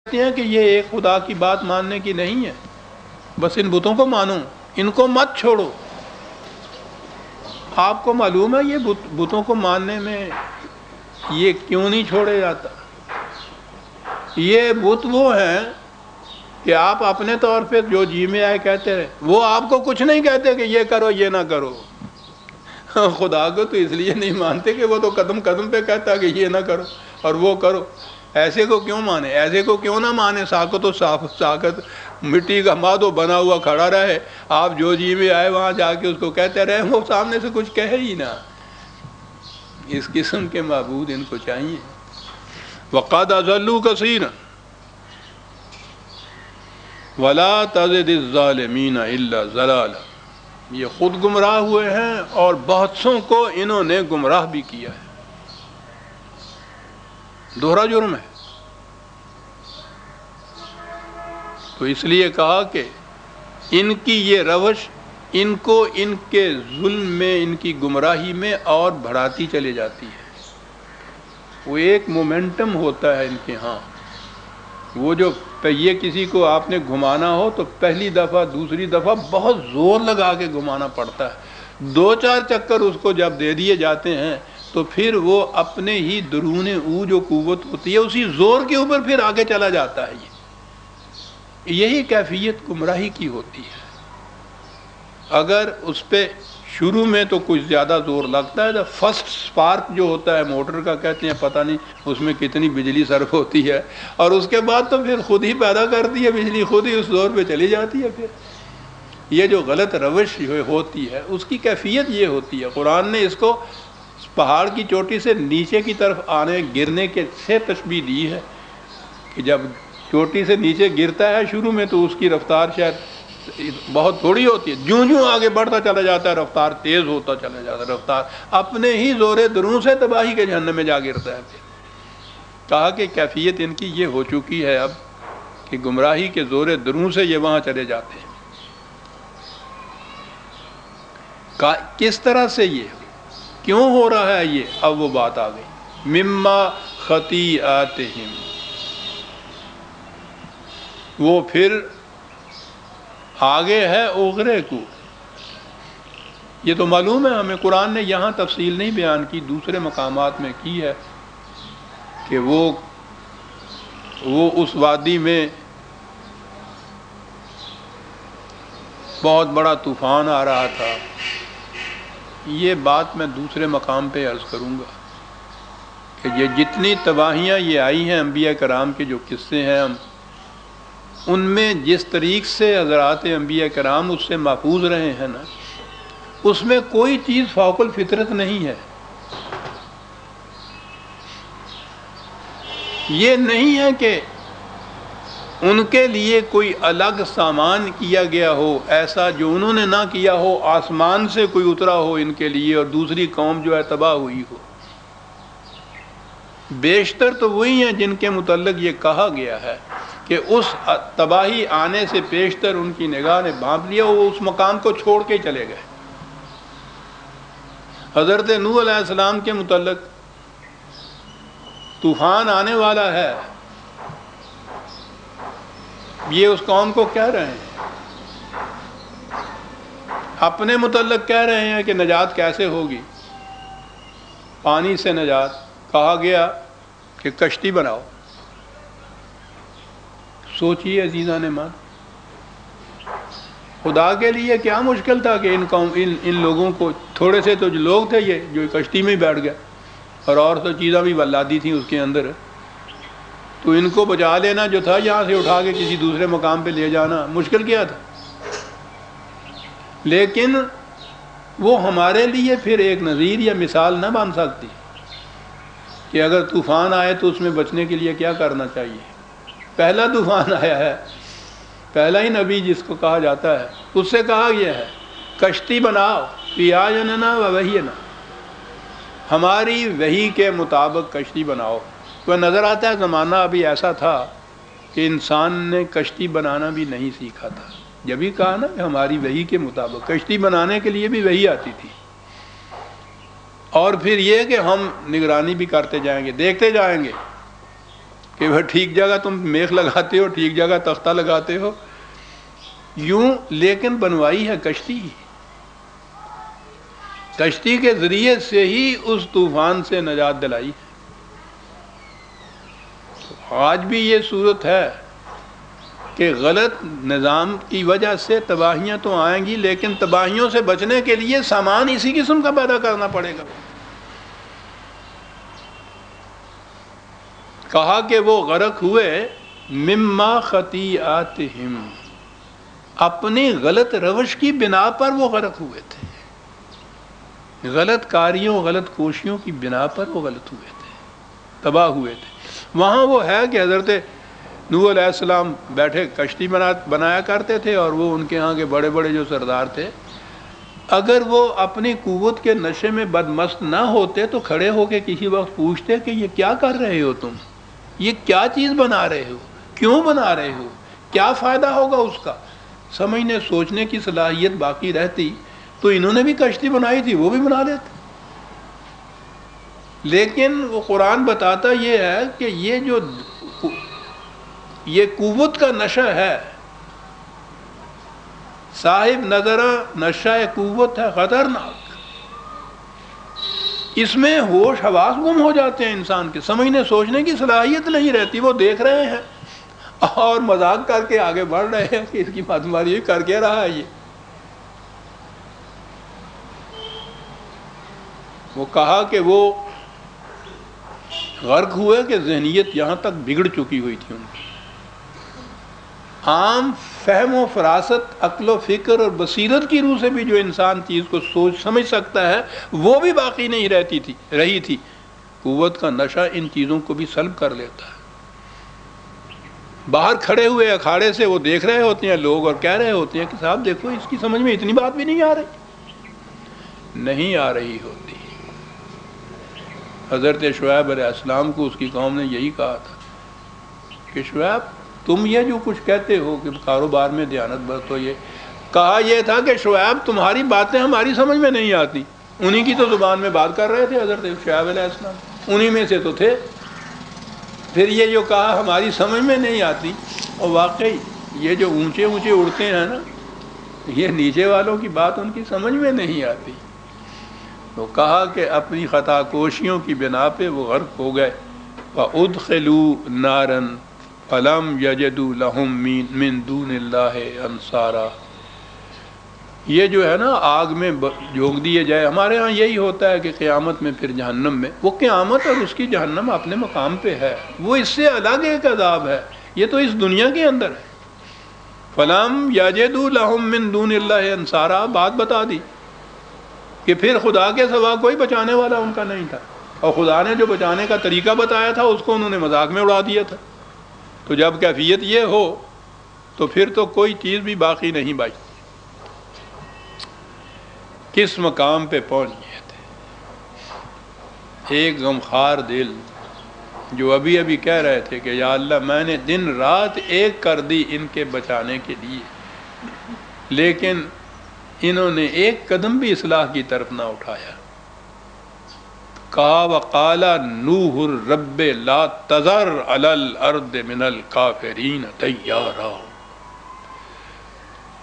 کہتے ہیں کہ یہ ایک خدا کی بات ماننے کی نہیں ہے، بس ان بتوں کو مانو، ان کو مت چھوڑو۔ آپ کو معلوم ہے یہ بتوں کو ماننے میں یہ کیوں نہیں چھوڑے جاتا؟ یہ بت وہ ہیں کہ آپ اپنے طور پہ جو جی میں آئے کہتے رہے، وہ آپ کو کچھ نہیں کہتے کہ یہ کرو یہ نہ کرو۔ خدا کو تو اس لیے نہیں مانتے کہ وہ تو قدم قدم پہ کہتا کہ یہ نہ کرو اور وہ کرو۔ ایسے کو کیوں مانے؟ ایسے کو کیوں نہ مانے؟ ساکت و ساکت مٹی کا مادو بنا ہوا کھڑا رہے، آپ جو جی میں آئے وہاں جا کے اس کو کہتے رہے، وہ سامنے سے کچھ کہے ہی نہ۔ اس قسم کے معبود ان کو چاہیے۔ وَقَدْ أَضَلُّوا كَثِيرًا وَلَا تَزِدِ الظَّالِمِينَ إِلَّا ضَلَالًا۔ یہ خود گمراہ ہوئے ہیں اور بہت سوں کو انہوں نے گمراہ بھی کیا ہے۔ دوہرا جرم ہے۔ تو اس لیے کہا کہ ان کی یہ روش ان کو ان کے ظلم میں، ان کی گمراہی میں اور بڑھاتی چلی جاتی ہے۔ وہ ایک مومنٹم ہوتا ہے ان کے ہاں، وہ جو یہ کسی کو آپ نے گھمانا ہو تو پہلی دفعہ دوسری دفعہ بہت زور لگا کے گھمانا پڑتا ہے، دو چار چکر اس کو جب دے دیے جاتے ہیں تو پھر وہ اپنے ہی درون او جو قوت ہوتی ہے اسی زور کے اوپر پھر آگے چلا جاتا ہے۔ یہی کیفیت گمراہی کی ہوتی ہے۔ اگر اس پہ شروع میں تو کچھ زیادہ زور لگتا ہے، فرسٹ سپارک جو ہوتا ہے موٹر کا کہتے ہیں، پتہ نہیں اس میں کتنی بجلی صرف ہوتی ہے، اور اس کے بعد تو پھر خود ہی پیدا کرتی ہے بجلی، خود ہی اس زور پہ چلی جاتی ہے۔ پھر یہ جو غلط روش ہوتی ہے اس کی کیفیت یہ ہوتی ہے۔ قرآن نے اس کو پہاڑ کی چوٹی سے نیچے کی طرف آنے گرنے کے سے تشبیہ دی ہے کہ جب چوٹی سے نیچے گرتا ہے شروع میں تو اس کی رفتار شاید بہت تھوڑی ہوتی ہے، جوں جوں آگے بڑھتا چلا جاتا ہے رفتار تیز ہوتا چلا جاتا ہے، رفتار اپنے ہی زور دروں سے تباہی کے جہنم میں جا گرتا ہے۔ پھر کہا کہ کیفیت ان کی یہ ہو چکی ہے اب کہ گمراہی کے زور دروں سے یہ وہاں چلے جاتے ہیں۔ کس طرح سے یہ کیوں ہو رہا ہے یہ؟ اب وہ بات آ گئی، مما خطیئاتہم، وہ پھر آگے ہے اغرے کو۔ یہ تو معلوم ہے ہمیں، قرآن نے یہاں تفصیل نہیں بیان کی، دوسرے مقامات میں کی ہے کہ وہ اس وادی میں بہت بڑا طوفان آ رہا تھا۔ یہ بات میں دوسرے مقام پہ عرض کروں گا کہ یہ جتنی تباہیاں یہ آئی ہیں انبیاء کرام کے جو قصے ہیں، ہم ان میں جس طریق سے حضرات انبیاء کرام اس سے محفوظ رہے ہیں نا، اس میں کوئی چیز فوق الفطرت نہیں ہے۔ یہ نہیں ہے کہ ان کے لیے کوئی الگ سامان کیا گیا ہو ایسا جو انہوں نے نہ کیا ہو، آسمان سے کوئی اترا ہو ان کے لیے اور دوسری قوم جو ہے تباہ ہوئی ہو۔ بیشتر تو وہی ہیں جن کے متعلق یہ کہا گیا ہے کہ اس تباہی آنے سے پیشتر ان کی نگاہ نے بھانپ لیا، وہ اس مقام کو چھوڑ کے چلے گئے۔ حضرت نوح علیہ السلام کے متعلق طوفان آنے والا ہے، یہ اس قوم کو کہہ رہے ہیں، اپنے متعلق کہہ رہے ہیں کہ نجات کیسے ہوگی، پانی سے نجات۔ کہا گیا کہ کشتی بناؤ۔ سوچئے عزیزان مان، خدا کے لیے کیا مشکل تھا کہ ان لوگوں کو، تھوڑے سے تو جو لوگ تھے یہ جو کشتی میں ہی بیٹھ گئے، اور تو چیزاں بھی ولادی تھیں اس کے اندر، تو ان کو بچا لینا جو تھا یہاں سے اٹھا کے کسی دوسرے مقام پہ لے جانا مشکل کیا تھا۔ لیکن وہ ہمارے لیے پھر ایک نظیر یا مثال نہ بن سکتی کہ اگر طوفان آئے تو اس میں بچنے کے لیے کیا کرنا چاہیے۔ پہلا طوفان آیا ہے، پہلا ہی نبی جس کو کہا جاتا ہے اس سے کہا گیا ہے کشتی بناؤ، بِأَعْيُنِنَا وَوَحْيِنَا، ہماری وحی کے مطابق کشتی بناؤ۔ تو نظر آتا ہے زمانہ ابھی ایسا تھا کہ انسان نے کشتی بنانا بھی نہیں سیکھا تھا۔ جب ہی کہا نا کہ ہماری وحی کے مطابق، کشتی بنانے کے لیے بھی وحی آتی تھی، اور پھر یہ کہ ہم نگرانی بھی کرتے جائیں گے، دیکھتے جائیں گے کہ وہ ٹھیک جگہ تم میخ لگاتے ہو، ٹھیک جگہ تختہ لگاتے ہو یوں، لیکن بنوائی ہے کشتی. کشتی کے ذریعے سے ہی اس طوفان سے نجات دلائی. آج بھی یہ صورت ہے کہ غلط نظام کی وجہ سے تباہیاں تو آئیں گی، لیکن تباہیوں سے بچنے کے لیے سامان اسی قسم کا پیدا کرنا پڑے گا. کہا کہ وہ غرق ہوئے مما خطیئاتہم، اپنی غلط روش کی بنا پر وہ غرق ہوئے تھے، غلط کاریوں غلط کوششوں کی بنا پر وہ غلط ہوئے تھے، تباہ ہوئے تھے. وہاں وہ ہے کہ حضرت نوح علیہ السلام بیٹھے کشتی بنایا کرتے تھے، اور وہ ان کے ہاں کے بڑے بڑے جو سردار تھے، اگر وہ اپنی قوت کے نشے میں بدمست نہ ہوتے تو کھڑے ہو کے کسی وقت پوچھتے کہ یہ کیا کر رہے ہو تم، یہ کیا چیز بنا رہے ہو، کیوں بنا رہے ہو، کیا فائدہ ہوگا اس کا. سمجھنے سوچنے کی صلاحیت باقی رہتی تو انہوں نے بھی کشتی بنائی تھی، وہ بھی بنا لیتے. لیکن وہ قرآن بتاتا یہ ہے کہ یہ جو یہ قوت کا نشہ ہے، صاحب نظرہ نشہ قوت ہے خطرناک. اس میں ہوش حواس گم ہو جاتے ہیں انسان کے، سمجھنے سوچنے کی صلاحیت نہیں رہتی. وہ دیکھ رہے ہیں اور مذاق کر کے آگے بڑھ رہے ہیں کہ اس کی بات ہماری کر کے رہا ہے. یہ وہ کہا کہ وہ غرق ہوئے کہ ذہنیت یہاں تک بگڑ چکی ہوئی تھی ان کی. عام فہم و فراست، عقل و فکر اور بصیرت کی روح سے بھی جو انسان چیز کو سوچ سمجھ سکتا ہے وہ بھی باقی نہیں رہی تھی. قوت کا نشہ ان چیزوں کو بھی سلب کر لیتا ہے. باہر کھڑے ہوئے اکھاڑے سے وہ دیکھ رہے ہوتے ہیں لوگ اور کہہ رہے ہوتے ہیں کہ صاحب دیکھو اس کی سمجھ میں اتنی بات بھی نہیں آ رہی ہوتی. حضرت شعیب علیہ السلام کو اس کی قوم نے یہی کہا تھا کہ شعیب تم یہ جو کچھ کہتے ہو کہ کاروبار میں دیانت برتو، یہ کہا یہ تھا کہ شعیب تمہاری باتیں ہماری سمجھ میں نہیں آتی. انہی کی تو زبان میں بات کر رہے تھے حضرت شعیب علیہ السلام، انہی میں سے تو تھے. پھر یہ جو کہا ہماری سمجھ میں نہیں آتی، اور واقعی یہ جو اونچے اونچے اڑتے ہیں نا، یہ نیچے والوں کی بات ان کی سمجھ میں نہیں آتی. تو کہا کہ اپنی خطا کوشیوں کی بنا پہ وہ غرق ہو گئے. فَأُدْخِلُوا نَارًا فَلَمْ يَجِدُوا لَهُم مِّن دُونِ اللَّهِ أَنصَارًا. یہ جو ہے نا آگ میں جھونک دیے جائے. ہمارے ہاں یہی ہوتا ہے کہ قیامت میں پھر جہنم میں، وہ قیامت اور اس کی جہنم اپنے مقام پہ ہے، وہ اس سے الگ ایک عذاب ہے. یہ تو اس دنیا کے اندر ہے. فَلَمْ يَجِدُوا لَهُم مِّن دُونِ اللَّهِ أَنصَارًا، بات بتا دی کہ پھر خدا کے سوا کوئی بچانے والا ان کا نہیں تھا، اور خدا نے جو بچانے کا طریقہ بتایا تھا اس کو انہوں نے مذاق میں اڑا دیا تھا. تو جب کیفیت یہ ہو تو پھر تو کوئی چیز بھی باقی نہیں بچتی. کس مقام پہ پہنچ گئے تھے. ایک غمخوار دل جو ابھی ابھی کہہ رہے تھے کہ یا اللہ میں نے دن رات ایک کر دی ان کے بچانے کے لیے، لیکن انہوں نے ایک قدم بھی اصلاح کی طرف نہ اٹھایا. کہا وقال نوح الرب لا تذر علی الارض من الکافرین دیارا.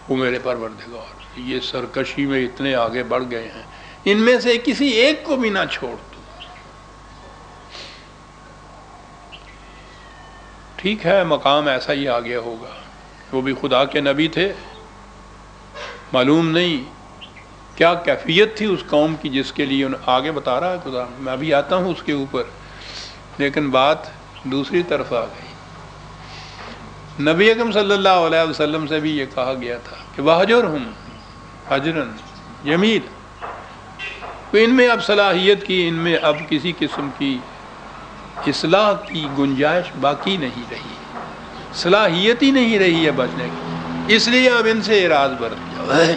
وہ میرے پروردگار یہ سرکشی میں اتنے آگے بڑھ گئے ہیں، ان میں سے کسی ایک کو بھی نہ چھوڑ دو. ٹھیک ہے مقام ایسا ہی آگے ہوگا. وہ بھی خدا کے نبی تھے، معلوم نہیں کیا کیفیت تھی اس قوم کی جس کے لیے آگے بتا رہا ہے خدا. میں ابھی آتا ہوں اس کے اوپر، لیکن بات دوسری طرف آ گئی. نبی اکرم صلی اللہ علیہ وسلم سے بھی یہ کہا گیا تھا کہ وَهْجُرْهُمْ حَجْرًا جَمِيلًا. تو ان میں اب صلاحیت کی، ان میں اب کسی قسم کی اصلاح کی گنجائش باقی نہیں رہی، صلاحیت ہی نہیں رہی ہے بچنے کی. اس لیے اب ان سے اعراض برت گیا.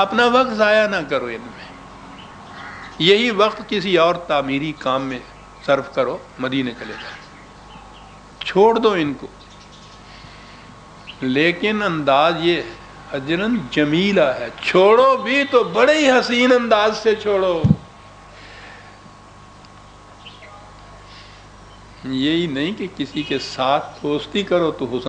اپنا وقت ضائع نہ کرو ان میں، یہی وقت کسی اور تعمیری کام میں صرف کرو. مدینے چلے جاؤ، چھوڑ دو ان کو. لیکن انداز یہ حجرن جمیلہ ہے، چھوڑو بھی تو بڑے ہی حسین انداز سے چھوڑو. یہی نہیں کہ کسی کے ساتھ دوستی کرو تو حسن